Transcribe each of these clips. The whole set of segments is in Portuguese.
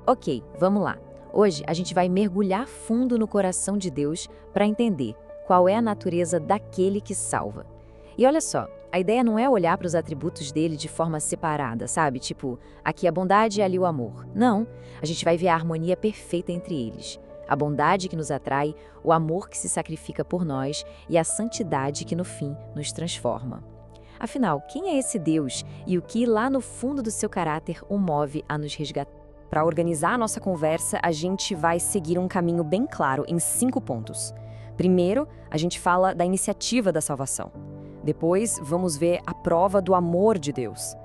Ok, vamos lá. Hoje a gente vai mergulhar fundo no coração de Deus para entender qual é a natureza daquele que salva. E olha só, a ideia não é olhar para os atributos dele de forma separada, sabe? Tipo, aqui a bondade e ali o amor. Não, a gente vai ver a harmonia perfeita entre eles. A bondade que nos atrai, o amor que se sacrifica por nós e a santidade que no fim nos transforma. Afinal, quem é esse Deus e o que lá no fundo do seu caráter o move a nos resgatar? Para organizar a nossa conversa, a gente vai seguir um caminho bem claro em 5 pontos. Primeiro, a gente fala da iniciativa da salvação. Depois, vamos ver a prova do amor de Deus.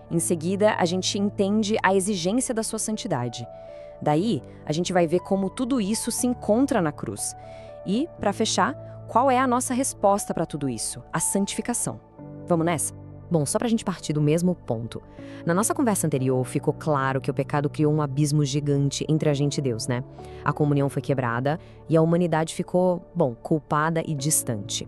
Em seguida, a gente entende a exigência da sua santidade. Daí, a gente vai ver como tudo isso se encontra na cruz. E, para fechar, qual é a nossa resposta para tudo isso? A santificação. Vamos nessa? Bom, só para a gente partir do mesmo ponto. Na nossa conversa anterior, ficou claro que o pecado criou um abismo gigante entre a gente e Deus, né? A comunhão foi quebrada e a humanidade ficou, culpada e distante.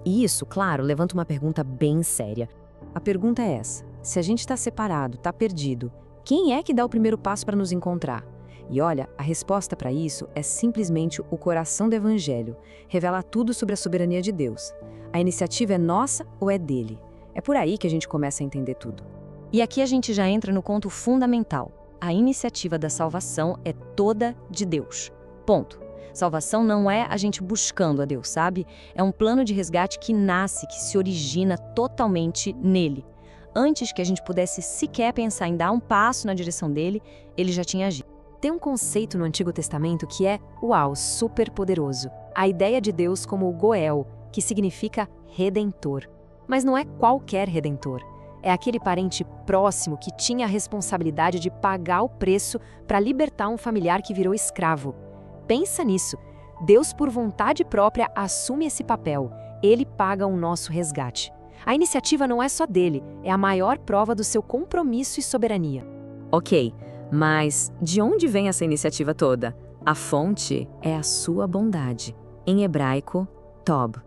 E isso, claro, levanta uma pergunta bem séria. A pergunta é essa: se a gente está separado, está perdido, quem é que dá o primeiro passo para nos encontrar? E olha, a resposta para isso é simplesmente o coração do Evangelho. Revela tudo sobre a soberania de Deus. A iniciativa é nossa ou é dele? É por aí que a gente começa a entender tudo. E aqui a gente já entra no ponto fundamental. A iniciativa da salvação é toda de Deus. Ponto. Salvação não é a gente buscando a Deus, sabe? É um plano de resgate que nasce, que se origina totalmente nele. Antes que a gente pudesse sequer pensar em dar um passo na direção dele, ele já tinha agido. Tem um conceito no Antigo Testamento que é, super poderoso. A ideia de Deus como o Goel, que significa redentor. Mas não é qualquer redentor. É aquele parente próximo que tinha a responsabilidade de pagar o preço para libertar um familiar que virou escravo. Pensa nisso. Deus, por vontade própria, assume esse papel. Ele paga o nosso resgate. A iniciativa não é só dele, é a maior prova do seu compromisso e soberania. Ok, mas de onde vem essa iniciativa toda? A fonte é a sua bondade. Em hebraico, Tob.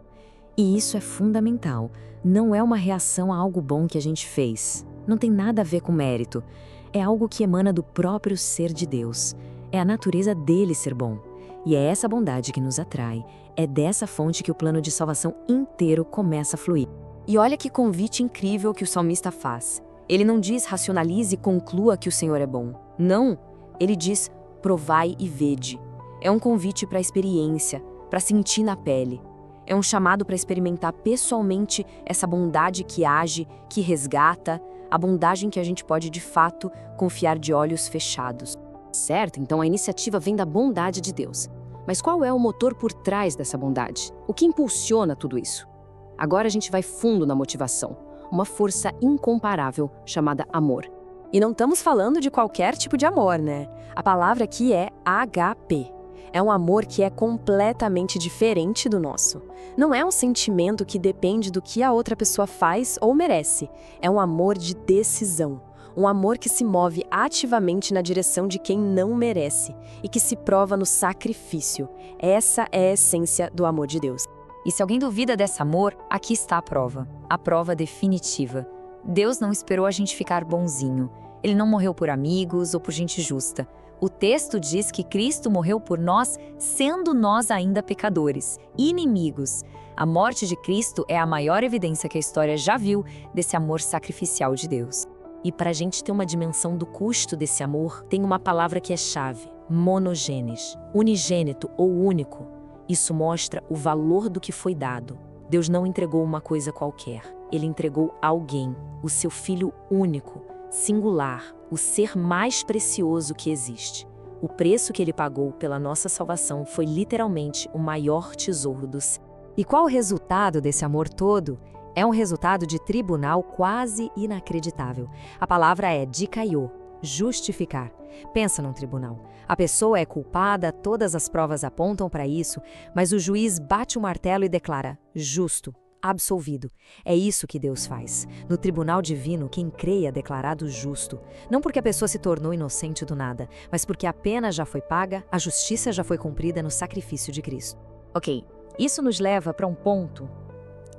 E isso é fundamental. Não é uma reação a algo bom que a gente fez. Não tem nada a ver com mérito. É algo que emana do próprio ser de Deus. É a natureza dele ser bom. E é essa bondade que nos atrai. É dessa fonte que o plano de salvação inteiro começa a fluir. E olha que convite incrível que o salmista faz. Ele não diz racionalize e conclua que o Senhor é bom. Não. Ele diz provai e vede. É um convite para a experiência, para sentir na pele. É um chamado para experimentar pessoalmente essa bondade que age, que resgata, a bondade em que a gente pode, de fato, confiar de olhos fechados. Certo, então a iniciativa vem da bondade de Deus. Mas qual é o motor por trás dessa bondade? O que impulsiona tudo isso? Agora a gente vai fundo na motivação. Uma força incomparável chamada amor. E não estamos falando de qualquer tipo de amor, né? A palavra aqui é agape. É um amor que é completamente diferente do nosso. Não é um sentimento que depende do que a outra pessoa faz ou merece. É um amor de decisão. Um amor que se move ativamente na direção de quem não merece e que se prova no sacrifício. Essa é a essência do amor de Deus. E se alguém duvida desse amor, aqui está a prova definitiva. Deus não esperou a gente ficar bonzinho. Ele não morreu por amigos ou por gente justa. O texto diz que Cristo morreu por nós, sendo nós ainda pecadores, inimigos. A morte de Cristo é a maior evidência que a história já viu desse amor sacrificial de Deus. E para a gente ter uma dimensão do custo desse amor, tem uma palavra que é chave: monogenes, unigênito ou único. Isso mostra o valor do que foi dado. Deus não entregou uma coisa qualquer. Ele entregou alguém, o seu filho único, singular, o ser mais precioso que existe. O preço que ele pagou pela nossa salvação foi literalmente o maior tesouro do céu. E qual o resultado desse amor todo? É um resultado de tribunal quase inacreditável. A palavra é dikaiô, justificar. Pensa num tribunal. A pessoa é culpada, todas as provas apontam para isso, mas o juiz bate o martelo e declara justo, absolvido. É isso que Deus faz. No tribunal divino, quem crê é declarado justo. Não porque a pessoa se tornou inocente do nada, mas porque a pena já foi paga, a justiça já foi cumprida no sacrifício de Cristo. Ok, isso nos leva para um ponto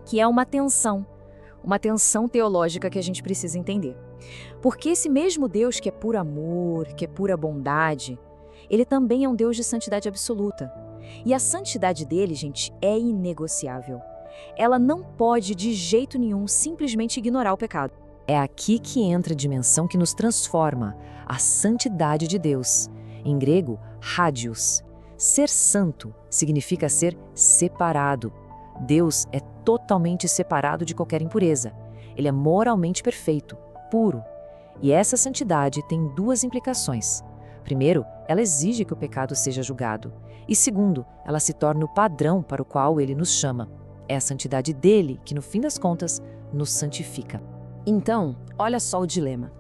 que é uma tensão teológica que a gente precisa entender. Porque esse mesmo Deus que é puro amor, que é pura bondade, ele também é um Deus de santidade absoluta. E a santidade dele, gente, é inegociável. Ela não pode, de jeito nenhum, simplesmente ignorar o pecado. É aqui que entra a dimensão que nos transforma, a santidade de Deus. Em grego, hagios. Ser santo significa ser separado. Deus é totalmente separado de qualquer impureza. Ele é moralmente perfeito, puro. E essa santidade tem duas implicações. Primeiro, ela exige que o pecado seja julgado. E segundo, ela se torna o padrão para o qual ele nos chama. É a santidade dele que, no fim das contas, nos santifica. Então, olha só o dilema.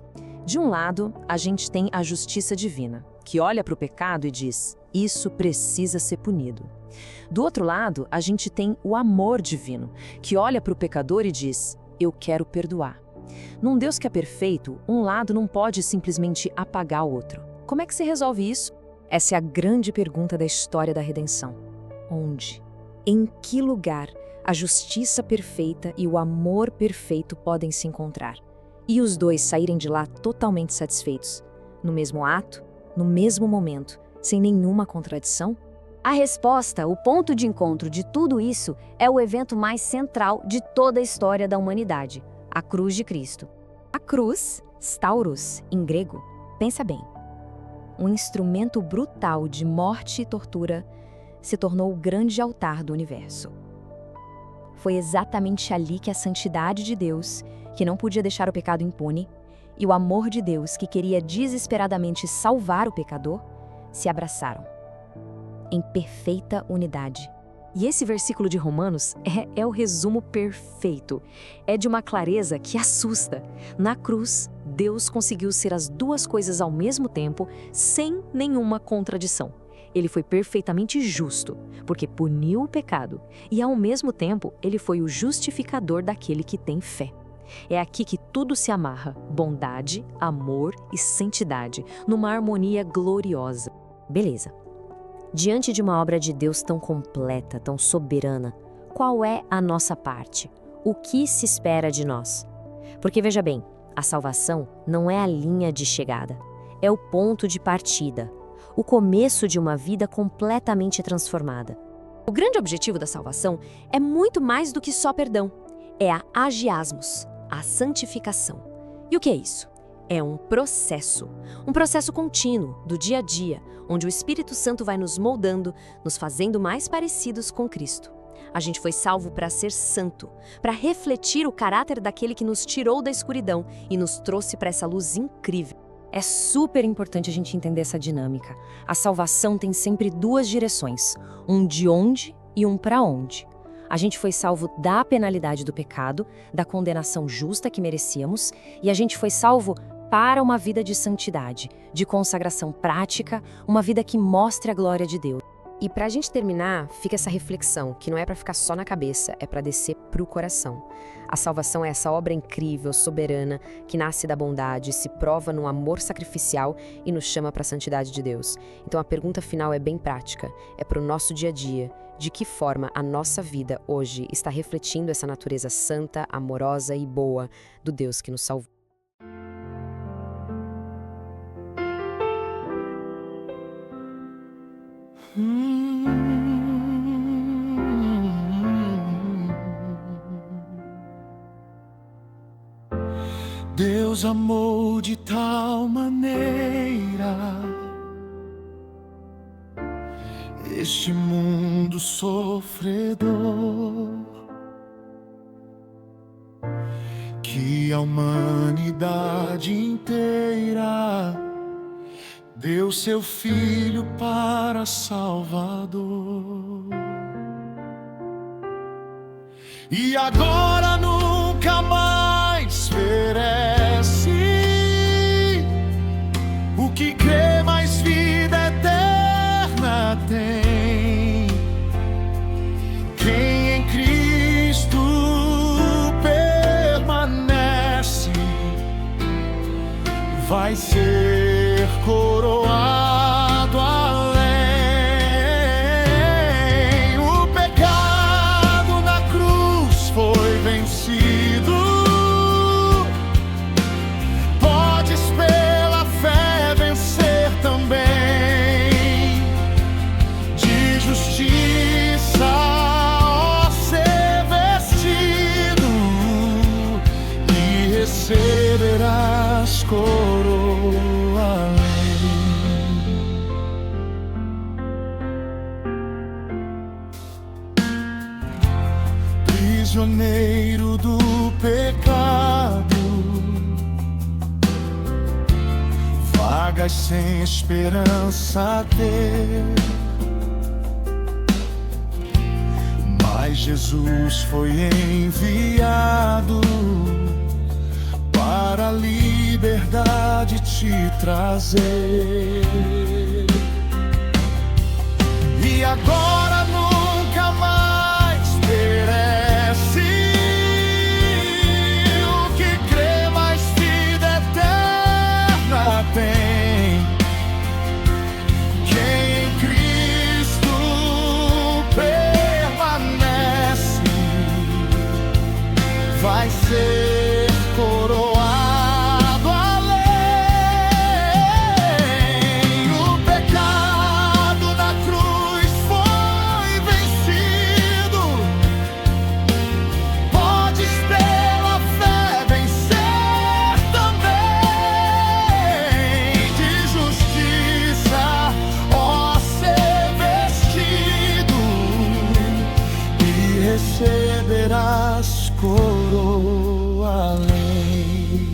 De um lado, a gente tem a justiça divina, que olha para o pecado e diz: isso precisa ser punido. Do outro lado, a gente tem o amor divino, que olha para o pecador e diz: eu quero perdoar. Num Deus que é perfeito, um lado não pode simplesmente apagar o outro. Como é que se resolve isso? Essa é a grande pergunta da história da redenção. Onde? Em que lugar a justiça perfeita e o amor perfeito podem se encontrar? E os dois saírem de lá totalmente satisfeitos, no mesmo ato, no mesmo momento, sem nenhuma contradição? A resposta, o ponto de encontro de tudo isso, é o evento mais central de toda a história da humanidade, a cruz de Cristo. A cruz, stauros, em grego, pensa bem, um instrumento brutal de morte e tortura, se tornou o grande altar do universo. Foi exatamente ali que a santidade de Deus, que não podia deixar o pecado impune, e o amor de Deus, que queria desesperadamente salvar o pecador, se abraçaram, em perfeita unidade. E esse versículo de Romanos é o resumo perfeito. É de uma clareza que assusta. Na cruz, Deus conseguiu ser as duas coisas ao mesmo tempo, sem nenhuma contradição. Ele foi perfeitamente justo, porque puniu o pecado, e ao mesmo tempo, ele foi o justificador daquele que tem fé. É aqui que tudo se amarra: bondade, amor e santidade, numa harmonia gloriosa. Beleza. Diante de uma obra de Deus tão completa, tão soberana, qual é a nossa parte? O que se espera de nós? Porque veja bem, a salvação não é a linha de chegada, é o ponto de partida, o começo de uma vida completamente transformada. O grande objetivo da salvação é muito mais do que só perdão. É a agiasmos, a santificação. E o que é isso? É um processo contínuo, do dia a dia, onde o Espírito Santo vai nos moldando, nos fazendo mais parecidos com Cristo. A gente foi salvo para ser santo, para refletir o caráter daquele que nos tirou da escuridão e nos trouxe para essa luz incrível. É super importante a gente entender essa dinâmica. A salvação tem sempre duas direções, um de onde e um para onde. A gente foi salvo da penalidade do pecado, da condenação justa que merecíamos, e a gente foi salvo para uma vida de santidade, de consagração prática, uma vida que mostre a glória de Deus. E pra gente terminar, fica essa reflexão, que não é pra ficar só na cabeça, é pra descer pro coração. A salvação é essa obra incrível, soberana, que nasce da bondade, se prova no amor sacrificial e nos chama pra santidade de Deus. Então a pergunta final é bem prática, é pro nosso dia a dia. De que forma a nossa vida hoje está refletindo essa natureza santa, amorosa e boa do Deus que nos salvou? Deus amou de tal maneira este mundo sofredor, que a humanidade inteira deu seu Filho para Salvador. E agora nunca mais perece o que crê, mais vida eterna tem. Quem em Cristo permanece vai ser coroado além. O pecado na cruz foi vencido, prisioneiro do pecado, vagas sem esperança a ter. Mas Jesus foi enviado para a liberdade te trazer. E agora nunca mais perece o que crê, mais vida eterna tem. Quem em Cristo permanece vai ser coroado. Receberás coroa além.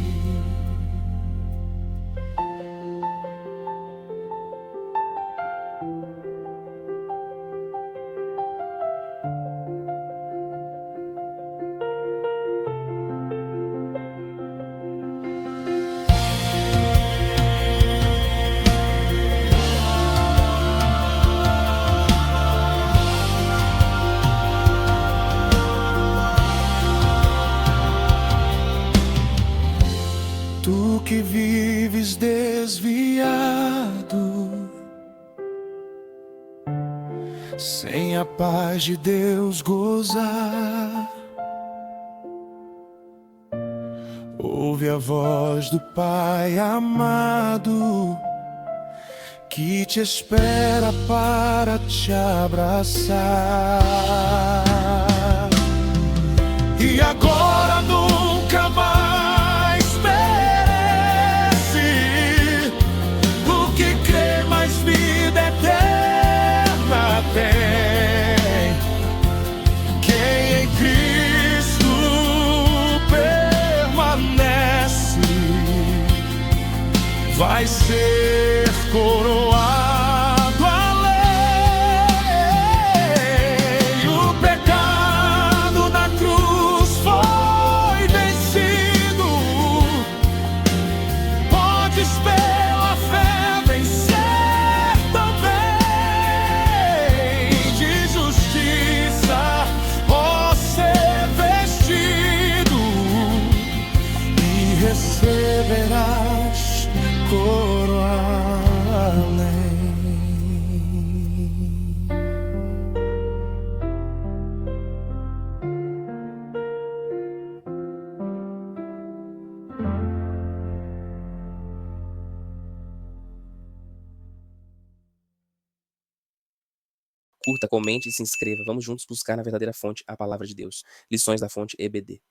Tu que vives desviado, sem a paz de Deus gozar, ouve a voz do Pai amado, que te espera para te abraçar. E agora nunca mais vida eterna tem. Quem em Cristo permanece vai ser coroado além. O pecado na cruz foi vencido. Podes pela fé vencer. Receberás coroa além. Curta, comente e se inscreva. Vamos juntos buscar na verdadeira fonte a palavra de Deus. Lições da Fonte EBD.